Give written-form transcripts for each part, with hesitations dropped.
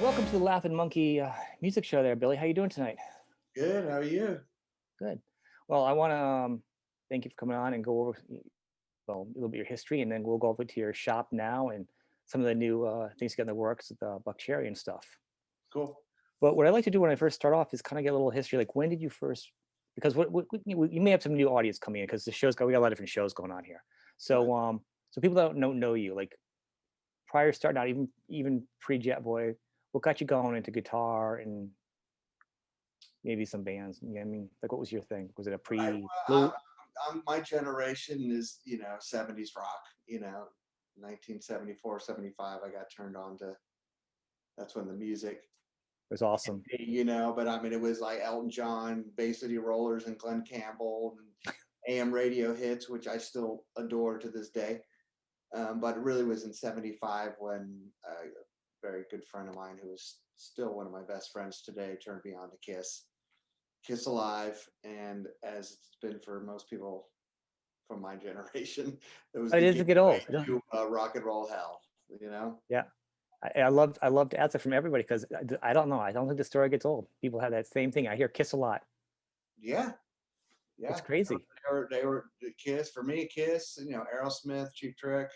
Welcome to the Laughing Monkey music show there, Billy. How you doing tonight? Good. How are you? Good. Well, I want to thank you for coming on and go over a little bit of your history, and then we'll go over to your shop now and some of the new things you got in the works with the Buckcherry and stuff. Cool. But what I like to do when I first start off is kind of get a little history. Like, when did you first? Because you may have some new audience coming in because we got a lot of different shows going on here. Right. So people that don't know you, like prior starting out, even pre Jetboy, what got you going into guitar and maybe some bands? Yeah, I mean, like, what was your thing? Was it a Right. pre Well, flute? my generation is, 70s rock, 1974, 75. I got turned on to, that's when the music, It was awesome. but I mean, it was like Elton John, Bay City Rollers and Glenn Campbell and AM radio hits, which I still adore to this day. But it really was in 75 when a very good friend of mine, who is still one of my best friends today, turned me on to Kiss Alive, and as it's been for most people from my generation, it was It the doesn't get old. gateway to rock and roll hell. You know? Yeah, I love to answer from everybody because I don't know. I don't think the story gets old. People have that same thing. I hear Kiss a lot. Yeah, It's yeah. crazy. They were the Kiss for me. Kiss, Aerosmith, Cheap Trick,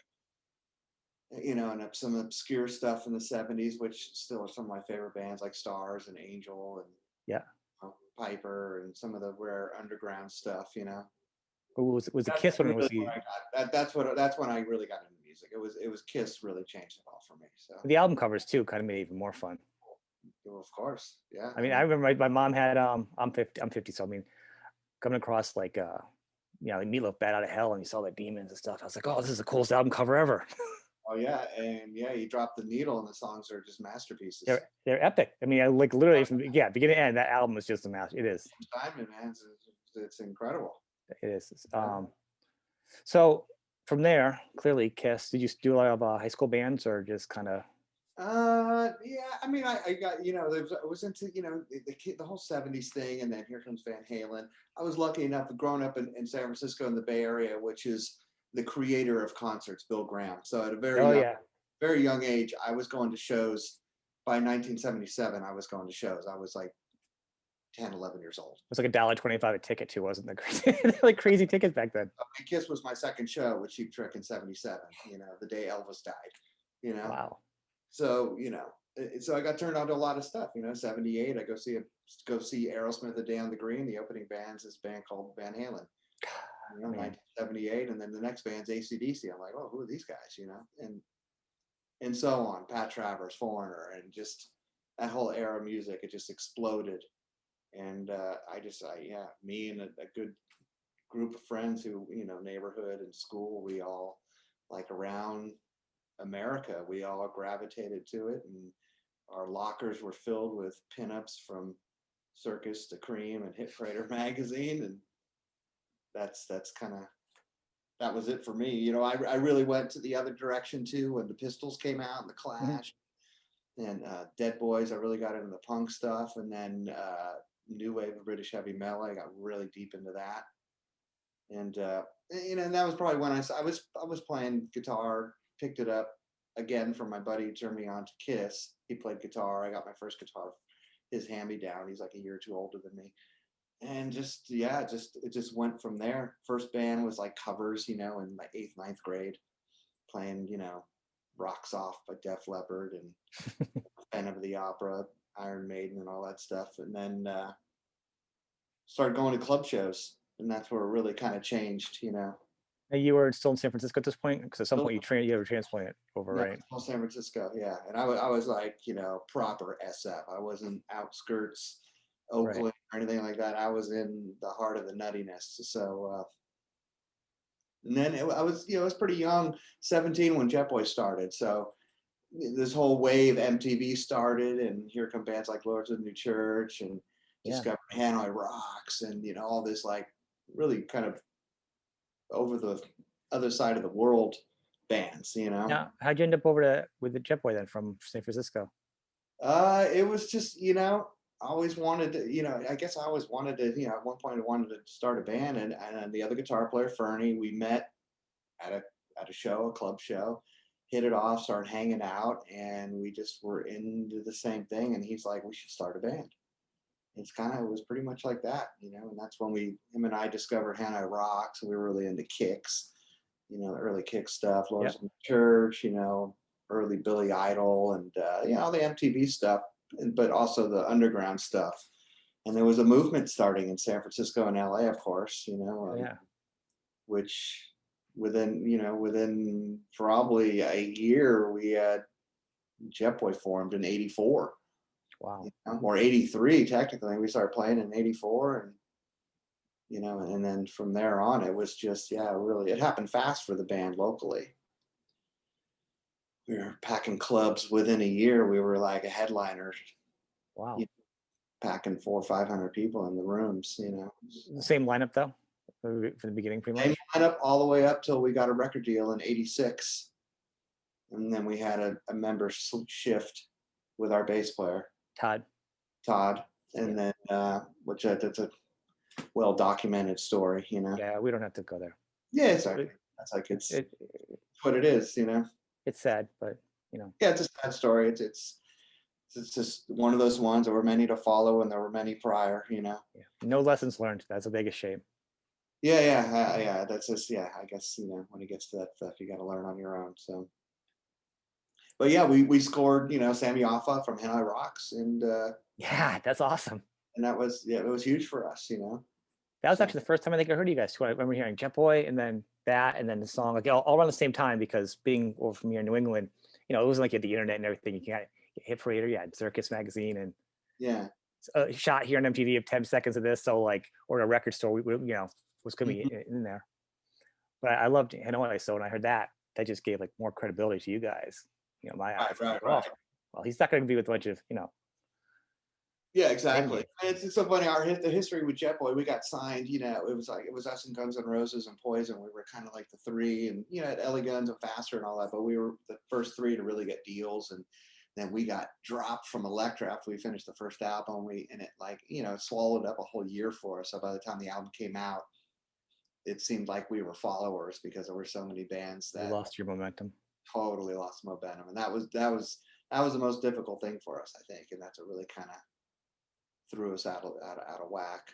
and some obscure stuff in the '70s, which still are some of my favorite bands, like Stars and Angel and Yeah. Piper and some of the rare underground stuff. But was the That's Kiss one? really Was when I got that's when I really got into music. It was Kiss really changed it all for me. So the album covers too kind of made it even more fun. well, of course, yeah. I I mean, I mean, remember my mom had I'm 50, so I mean, coming across like like Meatloaf Bad Out of Hell, and you saw the demons and stuff. I was like, oh, this is the coolest album cover ever. oh yeah, and yeah, you drop the needle, and the songs are just masterpieces. They're epic. I mean, I like literally from beginning to end, that album is just a master. It is. Diamond, man, it's incredible. It is. Yeah. So from there, clearly Kiss. Did you do a lot of high school bands or just kind of? Yeah. I mean, I got I was into the whole '70s thing, and then here comes Van Halen. I was lucky enough growing up in San Francisco in the Bay Area, which is the creator of concerts, Bill Graham. So at a Oh yeah, very young age, I was going to shows. By 1977, I was going to shows. I was like 10, 11 years old. it was like $1.25 a ticket too, wasn't it? Crazy, like crazy tickets back then. Kiss was my second show with Cheap Trick in '77. The day Elvis died. You know, Wow. so so I got turned on to a lot of stuff. '78, I go see Aerosmith a day on the Green. The opening band's this band called Van Halen. Man. 1978, and then the next band's AC/DC. I'm like, oh, who are these guys? And so on. Pat Travers, Foreigner, and just that whole era of music. It just exploded. And yeah, me and a good group of friends who, neighborhood and school, we all, like, around America, we all gravitated to it, and our lockers were filled with pinups from Circus to Cream and Hit Parader magazine, and that's kind of that was it for me. I really went to the other direction too when the Pistols came out and the Mhm. Clash and Dead Boys. I really got into the punk stuff, and then new wave of British heavy metal. I got really deep into that, and and that was probably when I was playing guitar, picked it up again from my buddy who turned me on to Kiss. He played guitar. I got my first guitar, his hand me down. He's like a year or two older than me, and just yeah, it just went from there. First band was like covers, in my eighth, ninth grade, playing Rocks Off by Def Leppard and Phantom of the Opera, Iron Maiden, and all that stuff, and then started going to club shows, and that's where it really kind of changed. And you were still in San Francisco at this point, because at some Still, point you were transplanted over, yeah, right? still San Francisco, yeah, and I was like, proper SF. I wasn't outskirts Right. Oakland or anything like that. I was in the heart of the nuttiness. So, and then I was pretty young, 17 when Jetboy started. So this whole wave MTV started, and here come bands like Lords of the New Church and Yeah. Discover Hanoi Rocks, and all this, like, really kind of over the other side of the world bands. Now, how'd you end up over to with the Jetboy then from San Francisco? It was just, I always wanted to, I guess I always wanted to, at one point I wanted to start a band, and the other guitar player, Fernie, we met at a show, a club show. hit it off, started hanging out, and we just were into the same thing. And he's like, we should start a band. It was pretty much like that, and that's when him and I discovered Hanoi Rocks, and we were really into Kicks, the early Kick stuff, Yep. Lord's in the Church, early Billy Idol, and all the MTV stuff, but also the underground stuff. And there was a movement starting in San Francisco and LA, of course, Yeah. which within probably a year, we had Jetboy formed in '84. Wow. Or '83 technically. We started playing in '84, and and then from there on, it was just, yeah, really, it happened fast for the band locally. We were packing clubs within a year. We were like a headliner, Wow. packing 400 or 500 people in the rooms. The same lineup though, from the beginning, pretty Same much. lineup all the way up till we got a record deal in '86, and then we had a member shift with our bass player Todd. Todd, Yeah. and then which that's a well documented story. Yeah, we don't have to go there. Yeah, exactly. That's like it's what it is. It's sad, but Yeah, it's a sad story. It's just one of those ones. There were many to follow, and there were many prior. yeah. No lessons learned. That's the biggest shame. Yeah. That's just, yeah. I guess when it gets to that stuff, you got to learn on your own. So, but yeah, we scored Sammy Offa from Hanoi Rocks, and Yeah, that's awesome. that was, yeah, it was huge for us. That was So, actually the first time I think I heard you guys too. I remember hearing Jetboy and then that and then the song like all around the same time because being over from here in New England, it wasn't like you had the internet and everything. You got Hit Parader, you had Circus magazine and yeah. a shot here on MTV of 10 seconds of this. So like, or a record store, we was coming Mhm. in there. But I loved Hanoi. So when I heard that, that just gave like more credibility to you guys. My eyes. Right. Like, oh, Right. well, he's not going to be with a bunch of Yeah, same exactly. game. It's so funny. The history with Jetboy, we got signed. It was us and Guns N' Roses and Poison. We were kind of like the three, and at LA Guns and Faster and all that. But we were the first three to really get deals, and then we got dropped from Elektra after we finished the first album. And it it swallowed up a whole year for us. So by the time the album came out, it seemed like we were followers because there were so many bands You that lost your momentum. totally lost momentum, and that was the most difficult thing for us, I think, and that's what really kind of threw us out of whack.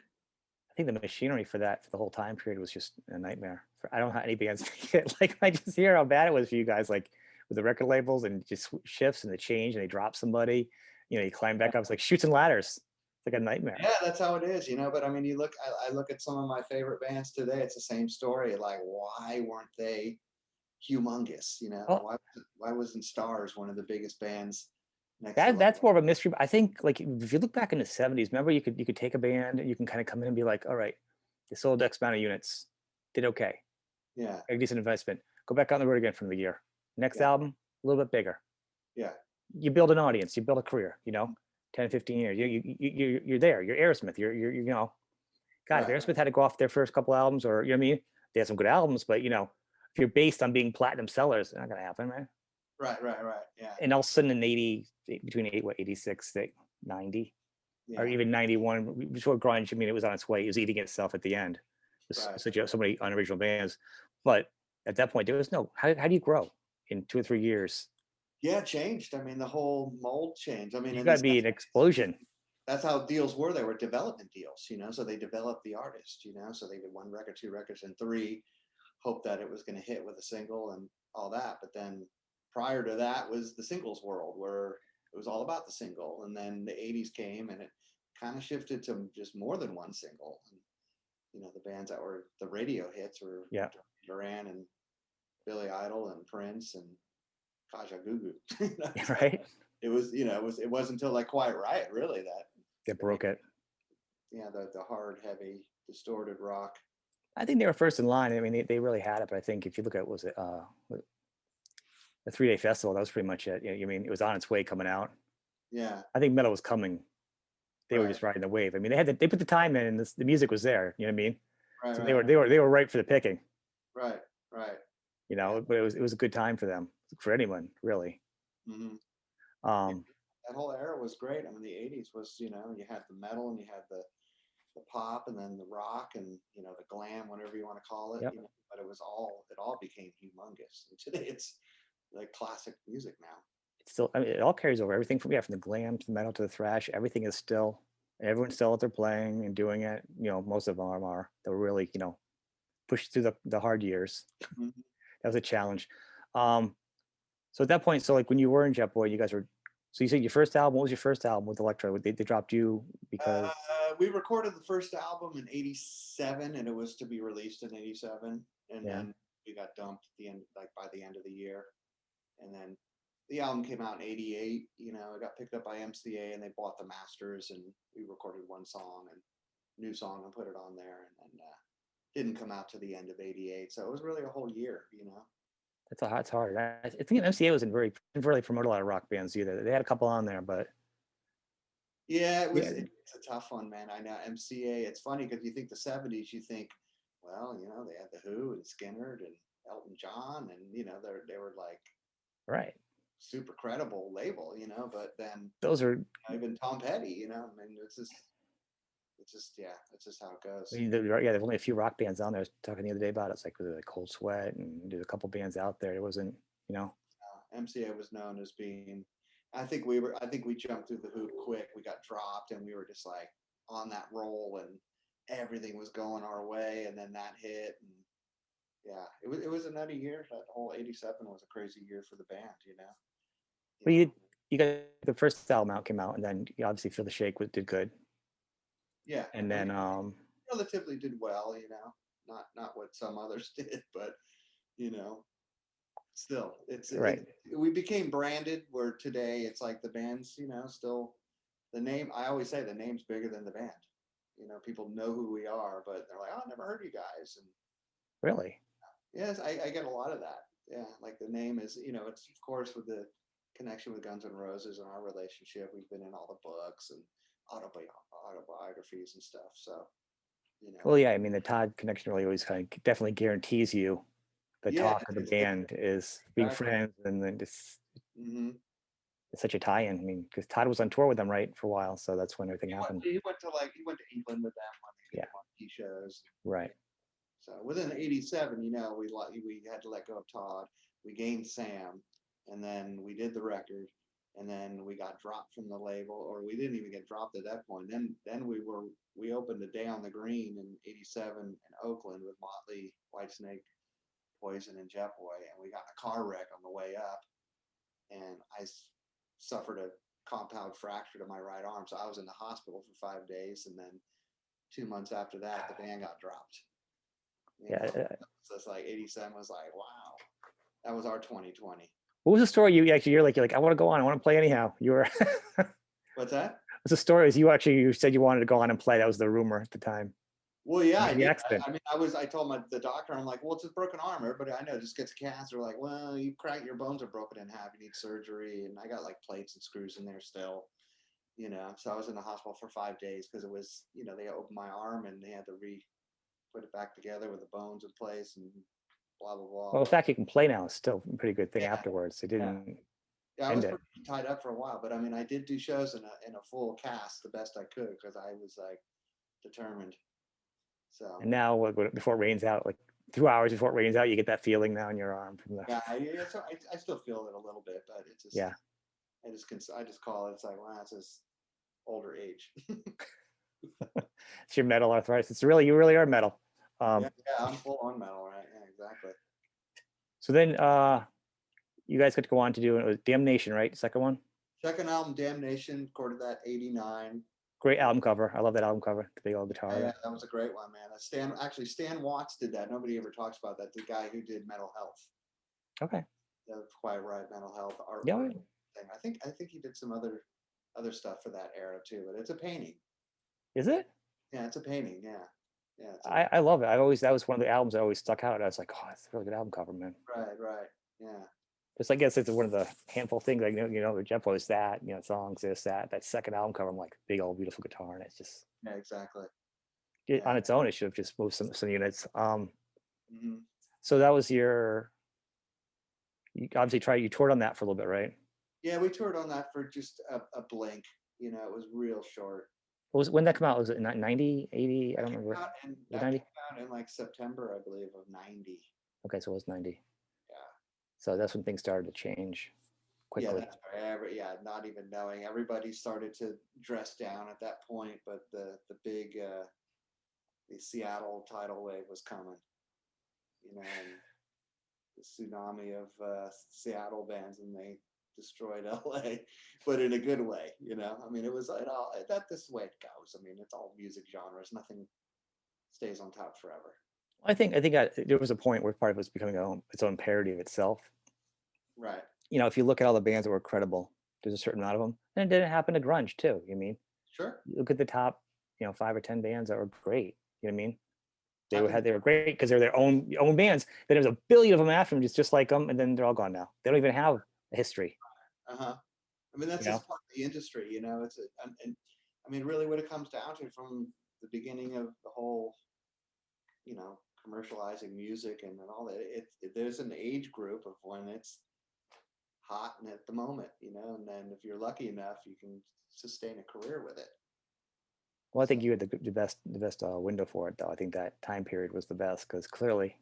I think the machinery for that for the whole time period was just a nightmare. I don't know how any bands make it. Like I just hear how bad it was for you guys, like with the record labels and just shifts and the change and they drop somebody, you climb back up. It's like shoots and ladders. It's like a nightmare. Yeah, that's how it is. But I mean, I look at some of my favorite bands today. It's the same story. Like, why weren't they humongous? Oh, Why wasn't Stars one of the biggest bands next to that's more of a mystery. I think like if you look back in the 70s, remember you could take a band, you can kind of come in and be like, all right, they sold X amount of units, did okay, Yeah, a decent investment. Go back on the road again from the year. Next yeah, album, a little bit bigger. yeah, You build an audience, you build a career, 10, 15 years. You're there. You're Aerosmith. God, if right, Aerosmith had to go off their first couple albums, or you know what I mean, they had some good albums, but if you're based on being platinum sellers, it's not gonna happen, man. right. Yeah, And all of a sudden in 86 to 90, or yeah, even 91, before grunge, I mean, it was on its way. It was eating itself at the end. right. So many unoriginal bands, but at that point, there was no. How do you grow in 2 or 3 years? Yeah, it changed. I mean, the whole mold changed. I mean, You in got the to be an 70s, explosion. that's how deals were. They were development deals, so they developed the artist, so they did one record, two records, and three, hoped that it was going to hit with a single and all that. But then prior to that was the singles world where it was all about the single. And then the '80s came and it kind of shifted to just more than one single. And, the bands that were the radio hits were Yeah, Duran and Billy Idol and Prince and Kaja Gugu. right. It was until like Quiet Riot really They broke it. the hard, heavy, distorted rock. I think they were first in line. I mean, they really had it. But I think if you look at was it the 3 day festival, that was pretty much it. I mean, it was on its way coming out. Yeah, I think metal was coming. They were right, just riding the wave. I mean, they put the time in, and the music was there. You know what I mean? right, So right, they were right for the picking. right, right. But it was a good time for them, for anyone really. Hmm. Yeah, Um, that whole era was great. I mean, the '80s was, you had the metal and you had the pop and then the rock and the glam, whatever you want to call it. yep. But it all became humongous. And today like classic music now. It's still, I mean, it all carries over. Everything from, yeah, from the glam to the metal to the thrash, everything is still, everyone's still out there playing and doing it. Most of them are. They're really, push through the hard years. Mhm. That was a challenge. Um, so at that point, so like when you were in Jetboy, you guys were. So you said your first album. What was your first album with Electro? They dropped you because. We recorded the first album in '87, and it was to be released in '87, and Yeah. then we got dumped at the end, like by the end of the year, and then the album came out in '88. It got picked up by MCA, and they bought the masters, and we recorded one song and new song and put it on there, and then didn't come out to the end of '88. So it was really a whole year. It's hard. I think MCA didn't really promote a lot of rock bands either. They had a couple on there, but Yeah, yeah, it's a tough one, man. I know MCA. It's funny because you think the '70s, you think, well, they had the Who and Skinner and Elton John, and they were like right. super credible label. But then Those are. even Tom Petty. I mean, yeah, it's just how it I goes. mean, there's only a few rock bands on there. I was talking the other day about it. It's like, was it like Cold Sweat, and there's a couple bands out there. It wasn't, MCA was known as being. I think we jumped through the hoop quick. We got dropped, and we were just like on that roll, and everything was going our way, and then that hit, and yeah, it was a nutty year. That whole '87 was a crazy year for the band. You but know. you got the first album out came out, and then you obviously Feel the Shake did good, Yeah, and I mean, then relatively did well. Not what some others did, but you know, still, right, we became branded. Where today it's like the band's, still the name. I always say the name's bigger than the band. People know who we are, but they're like, "Oh, I never heard you guys." And really, yes, I get a lot of that. Yeah, like the name is, it's of course with the connection with Guns N' Roses and our relationship. We've been in all the books and autobiographies and stuff. So, you know, well, yeah. I mean, the Todd connection really always kind of definitely guarantees you the yeah, talk of the band is being exactly. friends, and then Hmm. it's such a tie-in. I mean, because Todd was on tour with them, right, for a while, so that's when everything happened. He went to England with them when they did Yeah, the marquee shows. right. So within '87, we had to let go of Todd. We gained Sam, and then we did the record, and then we got dropped from the label, or we didn't even get dropped at that point. Then we opened a Day on the Green in '87 in Oakland with Motley, Whitesnake, Poison, and Jetboy, and we got in a car wreck on the way up, and suffered a compound fracture to my right arm, so I was in the hospital for 5 days, and then 2 months after that, the band got dropped. You Yeah. know, so it's like '87 was like, wow, that was our 2020. What was the story? You're like, I want to go on. I want to play anyhow. You were. What's that? What's the story? Is you said you wanted to go on and play. That was the rumor at the time. Well, yeah, I The did. accident. I mean, I told the doctor, I'm like, well, it's a broken arm. Everybody I know just gets a cast. They're like, well, your bones are broken in half. You need surgery. And I got like plates and screws in there still. So I was in the hospital for 5 days because it was, they opened my arm and they had to put it back together with the bones in place and blah, blah, blah. Well, the But fact you can play now is still a pretty good thing yeah, afterwards. It yeah. didn't Yeah, I end was it. pretty tied up for a while, but I mean, I did do shows in a full cast the best I could because I was like determined. So And now, before it rains out, like 2 hours before it rains out, you get that feeling now in your arm from the. yeah, so I still feel it a little bit, but it's just Yeah. I just call it. It's like, wow, it's just older age. It's your metal arthritis. You really are metal. Yeah, yeah, I'm full on metal, right? Yeah, exactly. So then you guys got to go on to do it was Damnation, right? Second one. Second album, Damnation, recorded that '89. Great album cover. I love that album cover. The big old Yeah, guitar. that was a great one, man. Stan Watts did that. Nobody ever talks about that. The guy who did Mental Health. Okay. That's quite right. Mental Health art Yeah. thing. I think he did some other stuff for that era too. But it's a painting. Is it? Yeah, it's a painting. Yeah, yeah. I love it. That was one of the albums that always stuck out. I was like, oh, it's a really good album cover, man. Right. Yeah. Just I guess it's one of the handful of things like the Jeff was that songs that second album cover. I'm like big old beautiful guitar, and it's just Yeah, exactly. on Yeah. its own. It should have just moved some units. Hmm. So that was you obviously you toured on that for a little bit, right? Yeah, we toured on that for just a blink. It was real short. When that come out? Was it 90, 80? I don't remember. Was it That 90? came out in like September, I believe, of '90. Okay, so it was 90. Yeah. So that's when things started to change Yeah, quickly. that's right. Yeah, not even knowing. Everybody started to dress down at that point, but the big the Seattle tidal wave was coming, and the tsunami of Seattle bands, and they destroyed LA, but in a good way. I mean, it was that this way it goes. I mean, it's all music genres. Nothing stays on top forever. I think there was a point where part of it was becoming its own parody of itself. Right. If you look at all the bands that were credible, there's a certain amount of them, and it didn't happen to grunge too. Sure. You look at the top, 5 or 10 bands that were great. You know what I mean? Happened. They were great because they're their own bands. Then there's a billion of them after them, just like them, and then they're all gone now. They don't even have a history. Uh-huh. I mean, that's You know? just part of the industry. And I mean, really, what it comes down to from the beginning of the whole, commercializing music and all that, there's an age group of when it's hot and at the moment, and then if you're lucky enough, you can sustain a career with it. Well, I think you had the best window for it, though. I think that time period was the best because clearly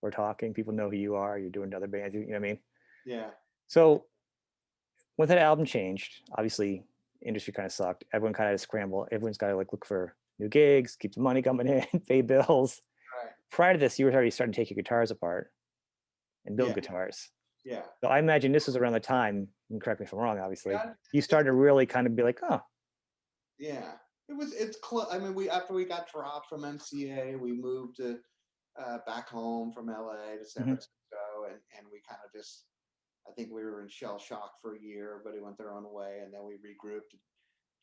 we're talking. People know who you are. You're doing other bands. You know what I mean? Yeah. So when that album changed, obviously industry kind of sucked. Everyone kind of had to scramble. Everyone's got to look for new gigs, keep the money coming in, pay bills. Right. Prior to this, you were already starting to take your guitars apart and build Yeah. guitars. Yeah. So I imagine this was around the time, and correct me if I'm wrong, obviously, Yeah. you started to really kind of be like, oh, Yeah. It's close. I mean, after we got dropped from MCA, we moved to back home from LA to San mhm. Francisco, and we kind of just, I think we were in shell shock for a year. Everybody went their own way, and then we regrouped,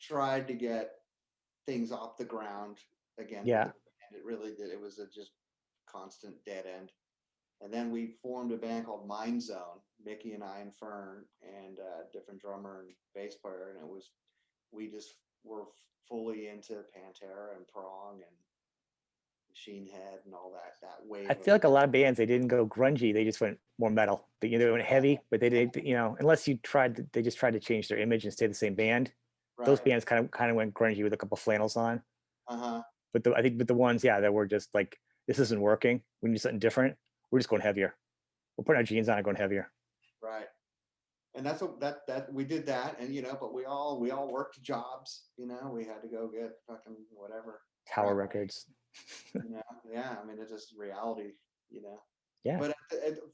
tried to get things off the ground again with the Yeah, band. It really did. It was a just constant dead end. And then we formed a band called Mind Zone, Mickey and I and Fern, and a different drummer and bass player. And we just were fully into Pantera and Prong and Machine Head and all that I wave of, feel like a lot of bands, they didn't go grungy, they just went more metal. They went heavy, but they did, unless they just tried to change their image and stay the same band. Those right. bands kind of went grungy with a couple flannels on. Uh-huh. I think, but the ones, yeah, that were just like, this isn't working. We need something different. We're just going heavier. We're putting our jeans on and going heavier. Right. And that's what that we did that, and but we all worked jobs. We had to go get fucking whatever Tower crap. Records. Yeah. I mean, it's just reality. You know. Yeah. But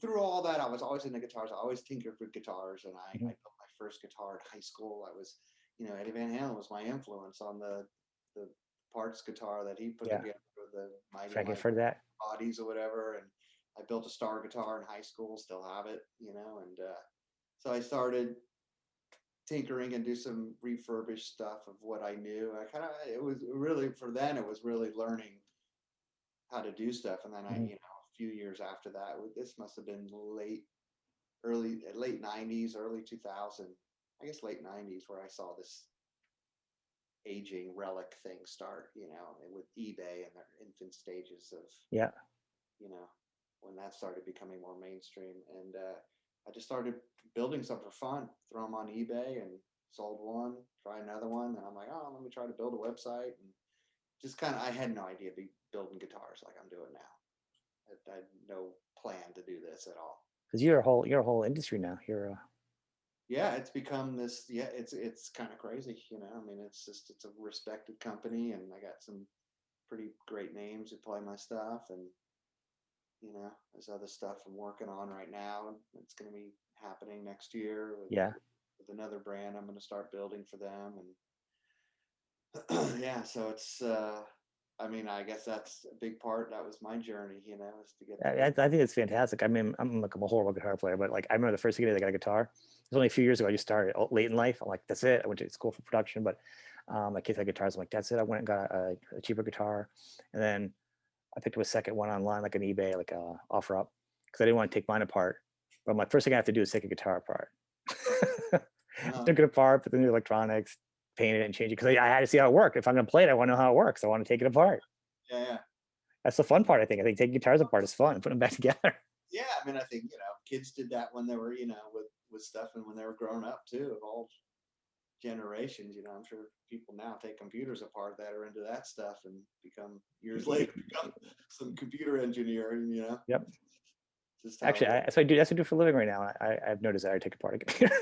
through all that, I was always into guitars. I always tinkered with guitars, and I Mhm. built my first guitar in high school. I was, Eddie Van Halen was my influence on the parts guitar that he put Yeah. together with the Frank, Mighty for that. bodies or whatever. And I built a Star guitar in high school, still have it, and so I started tinkering and do some refurbished stuff of what I knew. It was really, for then, it was really learning how to do stuff. And then Mhm. a few years after that, this must have been late 90s, early 2000, I guess late 90s, where I saw this aging relic thing start, with eBay and their infant stages of, Yeah. you know, when that started becoming more mainstream. And I just started building some for fun, throw them on eBay, and sold one, try another one. And I'm like, oh, let me try to build a website. And just kind of, I had no idea building guitars like I'm doing now. I had no plan to do this at all. Because you're a whole industry now. Yeah, it's become this. Yeah, it's kind of crazy. I mean, it's a respected company, and I got some pretty great names who play my stuff, and there's other stuff I'm working on right now. It's going to be happening next year Yeah. with another brand I'm going to start building for them, and yeah, so it's. I mean, I guess that's a big part. That was my journey, is to get I think it's fantastic. I mean, I'm a horrible guitar player, but I remember the first day I got a guitar. It was only a few years ago. I just started late in life. I'm like, that's it. I went to school for production, but my kids had guitars. I'm like, that's it. I went and got a cheaper guitar, and then I picked up a second one online, like an eBay, like a offer up, because I didn't want to take mine apart. But my first thing I have to do is take a guitar apart. uh, Took it apart, put the new electronics, painted it, and changed it because I had to see how it worked. If I'm gonna play it, I want to know how it works. I want to take it apart. yeah, yeah. That's the fun part. I think taking guitars apart is fun. Putting them back together. Yeah, I mean, I think kids did that when they were with stuff, and when they were growing up too, of all generations. I'm sure people now take computers apart that are into that stuff and become years later become some computer engineer. Yep. Just how it Actually, is. that's what I do. That's what I do for a living right now. I have no desire to take apart a computer.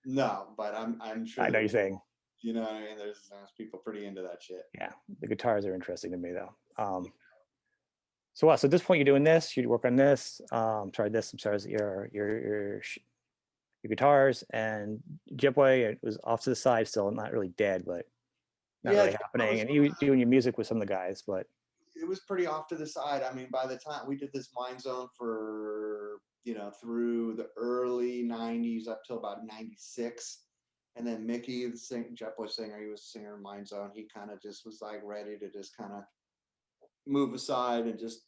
No, but I'm sure I know there, you're saying. you know what I mean? There's people pretty into that shit. Yeah, the guitars are interesting to me though. So what? So at this point, you're doing this. You work on this. Sorry, this. I'm sorry, your guitars and Jetboy. It was off to the side, still not really dead, but not Yeah, really Jetboy happening. was And you doing your music with some of the guys, but it was pretty off to the side. I mean, by the time we did this Mind Zone for, through the early 90s up till about 96. And then Mickey, Jetboy singer, he was a singer in Mind Zone. He kind of just was like ready to just kind of move aside and just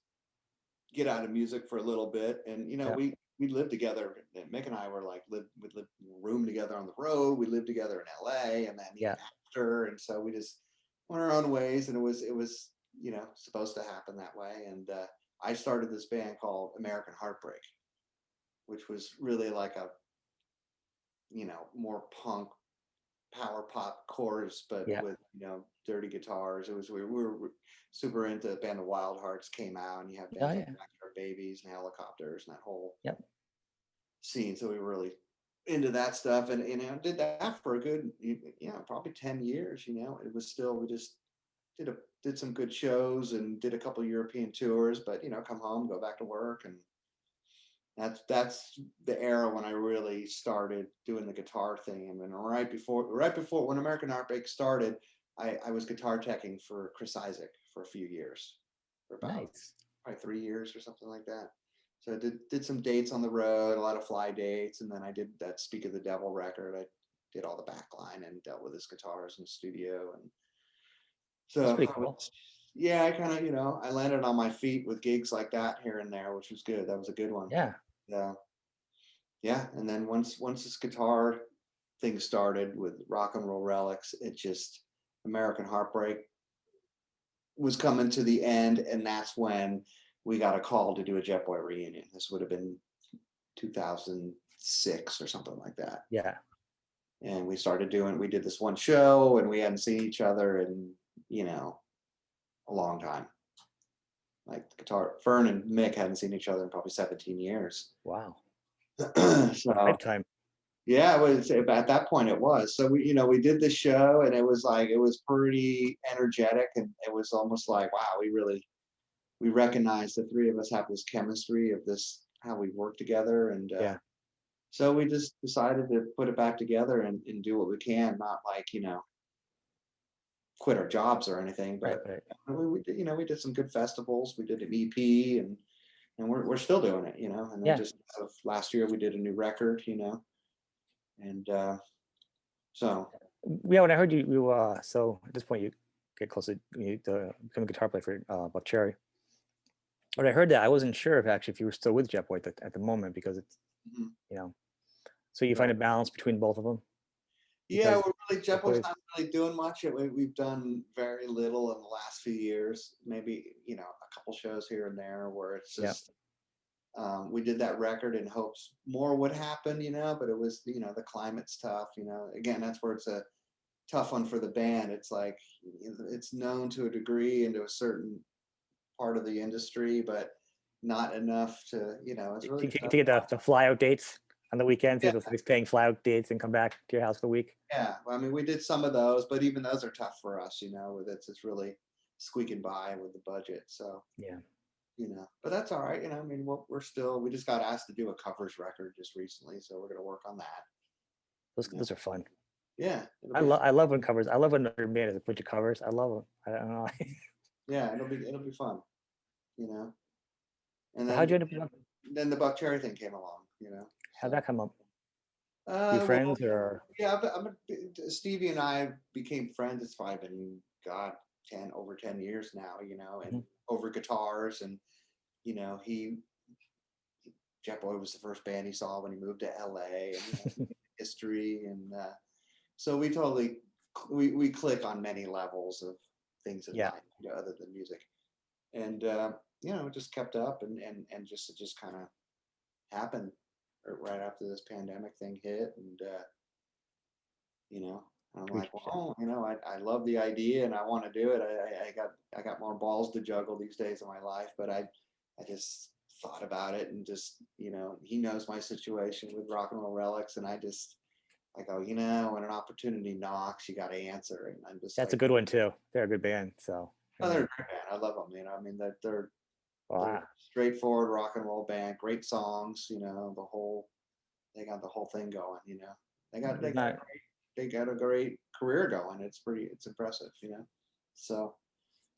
get out of music for a little bit. And, yeah, we lived together. Mick and I were like, we lived in a room together on the road. We lived together in LA and then yeah, after. And so we just went our own ways, and it was, supposed to happen that way. And I started this band called American Heartbreak, which was really like a, more punk power pop chorus, but yeah. with, dirty guitars. It was, we were super into the band. The Wild Hearts came out, and you have Oh bands like yeah. Backyard Babies and Helicopters and that whole Yep. scene. So we were really into that stuff, and did that for a good, probably 10 years. It was still, we just did some good shows and did a couple of European tours, but come home, go back to work. And that's the era when I really started doing the guitar thing. And then right before when American Heartbreak started, I was guitar teching for Chris Isaac for a few years, for about Nice. probably 3 years or something like that. So I did some dates on the road, a lot of fly dates, and then I did that Speak of the Devil record. I did all the backline and dealt with his guitars in the studio. And That's so pretty cool. yeah, I kind of, I landed on my feet with gigs like that here and there, which was good. That was a good one. Yeah. Yeah. Yeah. And then once this guitar thing started with Rock and Roll Relics, it just, American Heartbreak was coming to the end. And that's when we got a call to do a Jetboy reunion. This would have been 2006 or something like that. Yeah. And we did this one show, and we hadn't seen each other in, a long time. Like the guitar, Fern and Mick hadn't seen each other in probably 17 years. Wow. A So lifetime. yeah, it was at that point it was. So we did the show, and it was pretty energetic, and it was almost like, wow, we recognize the three of us have this chemistry of this, how we work together. And Yeah. so we just decided to put it back together and do what we can, not like, quit our jobs or anything. Right. But Right. we did some good festivals. We did an EP, and we're still doing it. And then Yeah. just last year we did a new record. And so Yeah. When I heard so at this point you get close to become a guitar player for Buckcherry. When I heard that, I wasn't sure if you were still with Jetboy at the moment, because it's, mhm, you know, so you right. find a balance between both of them, Yeah, because we're really, Jetboy's Jetboy's, not really doing much. We've done very little in the last few years. Maybe a couple shows here and there where it's yeah, just we did that record in hopes more would happen, but it was, the climate's tough. Again, that's where it's a tough one for the band. It's like it's known to a degree into a certain part of the industry, but not enough to, it's really to tough. get the fly out dates on the weekends. Yeah, Those paying fly out dates and come back to your house for the week. yeah. Well, I mean, we did some of those, but even those are tough for us, with it's really squeaking by with the budget. So, Yeah, but that's all right. I mean, we just got asked to do a covers record just recently, so we're going to work on that. those are fun. Yeah, it'll I be love I love when covers. I love when another band has a bunch of covers. I love them. I don't know. yeah, it'll be fun, you know. And So how'd then you end up? then the Buckcherry thing came along. How'd So that come up? You well, friends or? yeah, but Stevie and I became friends. It's probably been, God, over 10 years now, and Mhm. over guitars. And he Jetboy was the first band he saw when he moved to LA, and history. And so we click on many levels of things in Yeah, life, other than music. And it just kept up, and just it just kind of happened right after this pandemic thing hit. And you know I'm reach like, well, I love the idea and I want to do it. I got more balls to juggle these days in my life, but I just thought about it and just, he knows my situation with Rock and Roll Relics, and I go, when an opportunity knocks, you got to answer. And I'm just That's like, a good one too. They're a good band. So oh, they're a great band. I love them. I mean, they're wow. straightforward rock and roll band, great songs. They got the whole thing going. They got they got Not, they got a great career going. It's impressive. So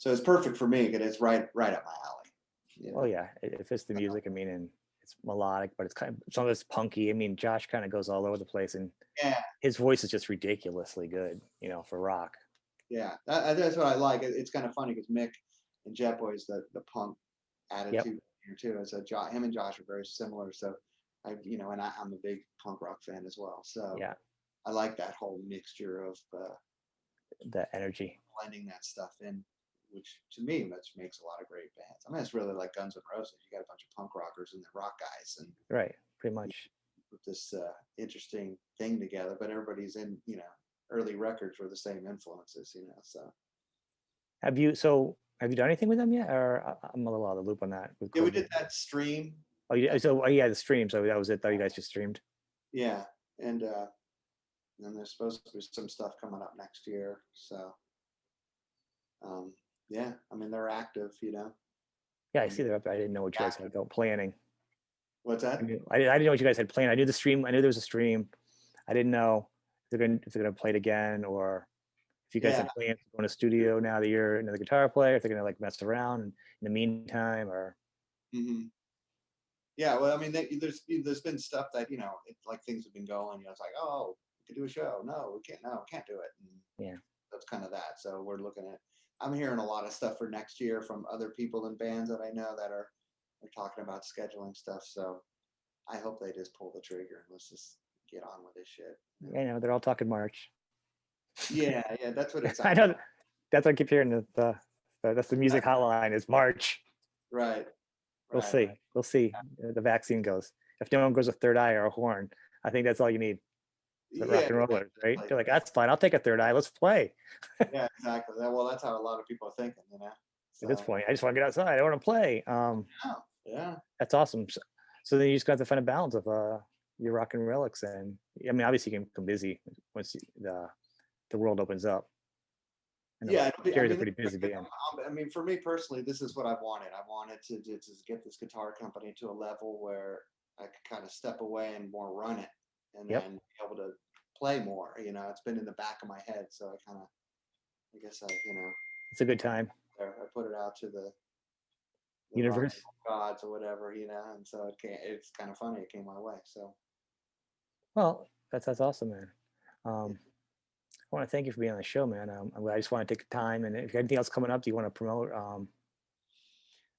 it's perfect for me because it's right up my alley. well, yeah, it fits the music. I mean, and it's melodic, but it's kind of some of it's punky. I mean, Josh kind of goes all over the place, and Yeah, his voice is just ridiculously good, for rock. yeah. That's what I like. It's kind of funny because Mick and Jetboy's the punk Yep. attitude here too. So him and Josh are very similar. So I'm a big punk rock fan as well. So Yeah, I like that whole mixture of the energy. blending that stuff in, which to me makes a lot of great bands. I mean, it's really like Guns N' Roses. You got a bunch of punk rockers and the rock guys, and Right, pretty much. put this interesting thing together. But everybody's in, early records were the same influences, So Have you done anything with them yet? Or I'm a little out of the loop on that with yeah, we COVID. did that stream. Oh, yeah. So, oh, yeah, the stream. So that was it. Though you guys just streamed. Yeah, and then there's supposed to be some stuff coming up next year. So yeah, I mean they're active. Yeah, I see they're up. I didn't know what you guys had about planning. What's I that? knew I didn't know what you guys had planned. I knew the stream. I knew there was a stream. I didn't know if they're gonna play it again, or if you guys Yeah. had plans to go in a studio now that you're another guitar player. If they're gonna like mess around in the meantime, or hmm Yeah, well, I mean, there's been stuff that it's like things have been going. It's like, oh, we could do a show. No, we can't. No, we can't do it. And yeah. that's kind of that. So we're looking at. I'm hearing a lot of stuff for next year from other people in bands that I know that are talking about scheduling stuff. So I hope they just pull the trigger and let's just get on with this shit. Yeah, they're all talking March. Yeah, yeah, that's what it I sounds know. like. That's what I keep hearing. That's the music hotline is March. Right, We'll right, see. right. We'll see. The vaccine goes. If no one goes a third eye or a horn, I think that's all you need. The rock Yeah, and rollers, right? like, They're like, that's fine. I'll take a third eye. Let's play. yeah, exactly. Well, that's how a lot of people are thinking. At this So, point, I just want to get outside. I want to play. oh, yeah, That's awesome. So then you just got to find a balance of your rock and relics, and I mean, obviously you can become busy once the world opens up. I know yeah. I Jerry's a mean, pretty busy band. I mean, for me personally, this is what I've wanted. I wanted to just get this guitar company to a level where I could kind of step away and more run it, and Yep, then be able to play more. It's been in the back of my head, so I guess it's a good time. I put it out to the rock and Universe. roll gods or whatever, and so it's kind of funny. It came my way. So Well, that's awesome, man. I want to thank you for being on the show, man. I just want to take the time, and if you have anything else coming up, do you want to promote?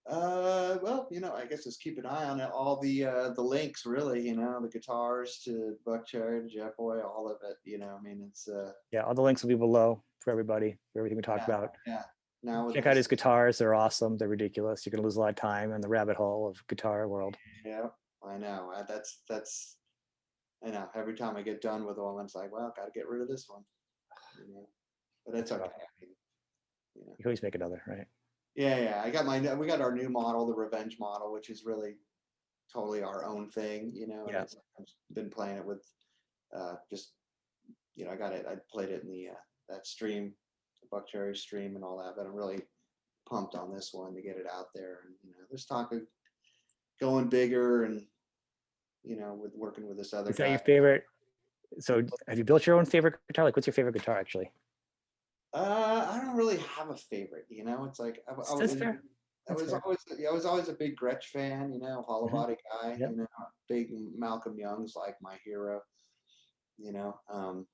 well, I guess just keep an eye on it. All the links, really, the guitars to Buckcherry to Jetboy, all of it. I mean, it's Yeah, all the links will be below for everybody for everything we talked yeah, about. yeah. Now with Check out this, his guitars; they're awesome. They're ridiculous. You're gonna lose a lot of time in the rabbit hole of guitar world. yeah, I know. That's I know. Every time I get done with one, it's like, well, got to get rid of this one. But it's That's okay. rough. I mean, you know. You can always make another, right? Yeah, yeah. We got our new model, the Revenge model, which is really totally our own thing. And Yeah. I've been playing it with just I got it. I played it in the that stream, the Buckcherry stream, and all that. But I'm really pumped on this one to get it out there. And there's talk of going bigger, and with working with this other Is that your guy. favorite? So, have you built your own favorite guitar? Like, what's your favorite guitar, actually? I don't really have a favorite. It's like That's fair. I That's was fair. always I was always a big Gretsch fan. Hollow Mhm. body guy. Yep. Big Malcolm Young's like my hero. You know, um,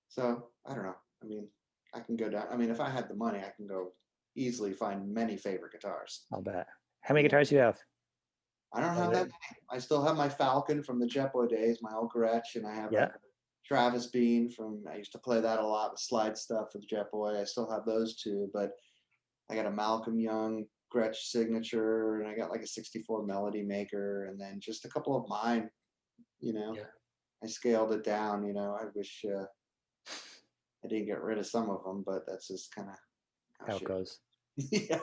so I don't know. I mean, I can go down. I mean, if I had the money, I can go easily find many favorite guitars. I'll bet. How many You know, guitars do you have? I don't Oh, have that many. I still have my Falcon from the Jetboy days, my old Gretsch, and I have yeah. a Travis Bean from. I used to play that a lot with slide stuff with Jetboy. I still have those two, but I got a Malcolm Young Gretsch signature, and I got like a '64 Melody Maker, and then just a couple of mine. You know, Yeah. I scaled it down. I wish I didn't get rid of some of them, but that's just kind of how How it shit. goes. Yeah.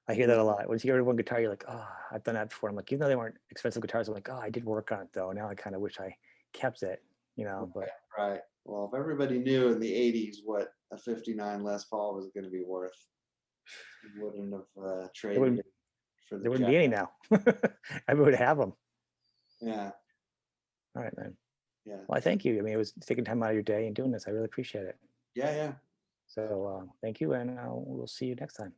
I hear that a lot. Once you hear one guitar, you're like, oh, I've done that before. I'm like, even though they weren't expensive guitars, I'm like, oh, I did work on it though. Now I kind of wish I kept it, but Right. Well, if everybody knew in the '80s what a '59 Les Paul was going to be worth, you wouldn't have there traded wouldn't, it for the there wouldn't Jet. be any now. I would have them. Yeah. All right, man. Yeah. Well, I thank you. I mean, it was taking time out of your day and doing this. I really appreciate it. Yeah. Yeah. So thank you, and we'll see you next time.